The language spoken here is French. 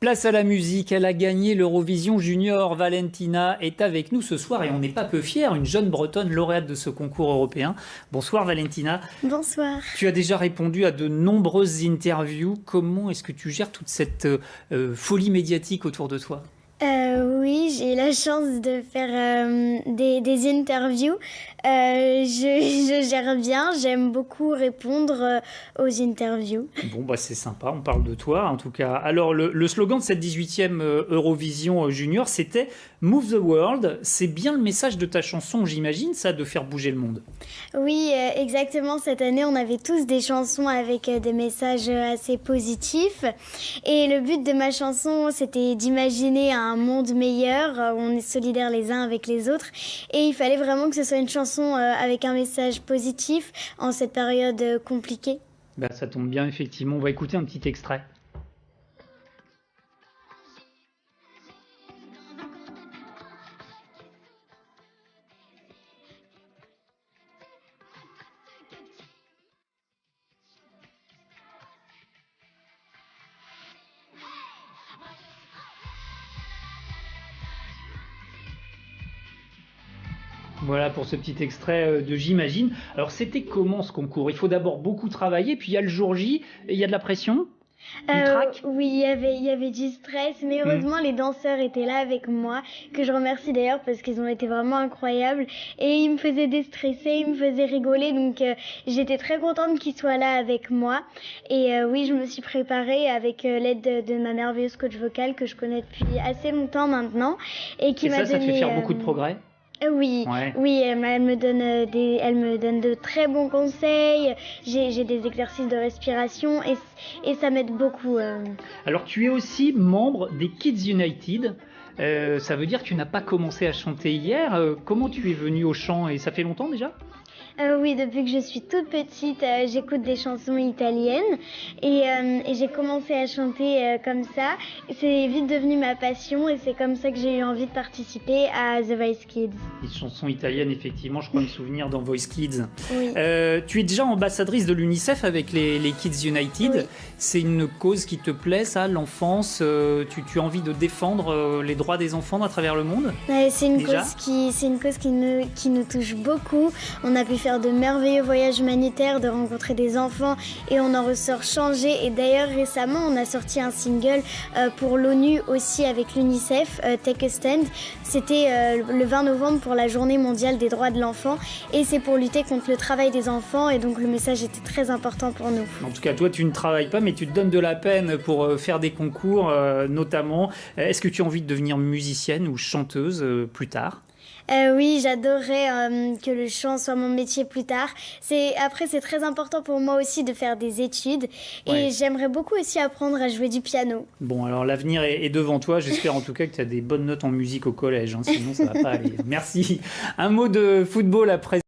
Place à la musique, elle a gagné l'Eurovision Junior. Valentina est avec nous ce soir et on n'est pas peu fiers, une jeune bretonne lauréate de ce concours européen. Bonsoir Valentina. Bonsoir. Tu as déjà répondu à de nombreuses interviews. Comment est-ce que tu gères toute cette folie médiatique autour de toi ? Oui, j'ai la chance de faire des interviews. Je gère bien, j'aime beaucoup répondre aux interviews. Bon, bah c'est sympa, on parle de toi en tout cas. Alors, le slogan de cette 18e Eurovision Junior, c'était « Move the World ». C'est bien le message de ta chanson, j'imagine, ça, de faire bouger le monde. Oui, exactement. Cette année, on avait tous des chansons avec des messages assez positifs. Et le but de ma chanson, c'était d'imaginer un monde meilleur, où on est solidaires les uns avec les autres. Et il fallait vraiment que ce soit une chanson avec un message positif en cette période compliquée. Bah, ça tombe bien, effectivement. On va écouter un petit extrait. Voilà pour ce petit extrait de J'imagine. Alors c'était comment ce concours ? Il faut d'abord beaucoup travailler, puis il y a le jour J, il y a de la pression, du trac. Oui, il y avait du stress, mais heureusement les danseurs étaient là avec moi, que je remercie d'ailleurs parce qu'ils ont été vraiment incroyables et ils me faisaient déstresser, ils me faisaient rigoler, donc j'étais très contente qu'ils soient là avec moi. Et oui, je me suis préparée avec l'aide de ma merveilleuse coach vocale que je connais depuis assez longtemps maintenant et qui m'a donné... Ça te fait faire beaucoup de progrès ? Oui, ouais. Oui, elle me donne de très bons conseils. J'ai des exercices de respiration et ça m'aide beaucoup. Alors, tu es aussi membre des Kids United. Ça veut dire que tu n'as pas commencé à chanter hier. Comment tu es venue au chant et ça fait longtemps déjà ? Oui, depuis que je suis toute petite, j'écoute des chansons italiennes et j'ai commencé à chanter comme ça. C'est vite devenu ma passion et c'est comme ça que j'ai eu envie de participer à The Voice Kids. Les chansons italiennes, effectivement, je crois me souvenir dans Voice Kids. Oui. Tu es déjà ambassadrice de l'UNICEF avec les Kids United. Oui. C'est une cause qui te plaît, ça, l'enfance tu as envie de défendre les droits des enfants à travers le monde ? C'est une cause qui nous touche beaucoup. On a pu faire de merveilleux voyages humanitaires, de rencontrer des enfants et on en ressort changé. Et d'ailleurs récemment on a sorti un single pour l'ONU aussi avec l'UNICEF, Take a Stand. C'était le 20 novembre pour la journée mondiale des droits de l'enfant et c'est pour lutter contre le travail des enfants et donc le message était très important pour nous. En tout cas toi tu ne travailles pas mais tu te donnes de la peine pour faire des concours notamment. Est-ce que tu as envie de devenir musicienne ou chanteuse plus tard ? Oui, j'adorerais que le chant soit mon métier plus tard. Après, c'est très important pour moi aussi de faire des études et j'aimerais beaucoup aussi apprendre à jouer du piano. Bon, alors l'avenir est devant toi. J'espère en tout cas que tu as des bonnes notes en musique au collège, sinon ça va pas aller. Merci. Un mot de football après.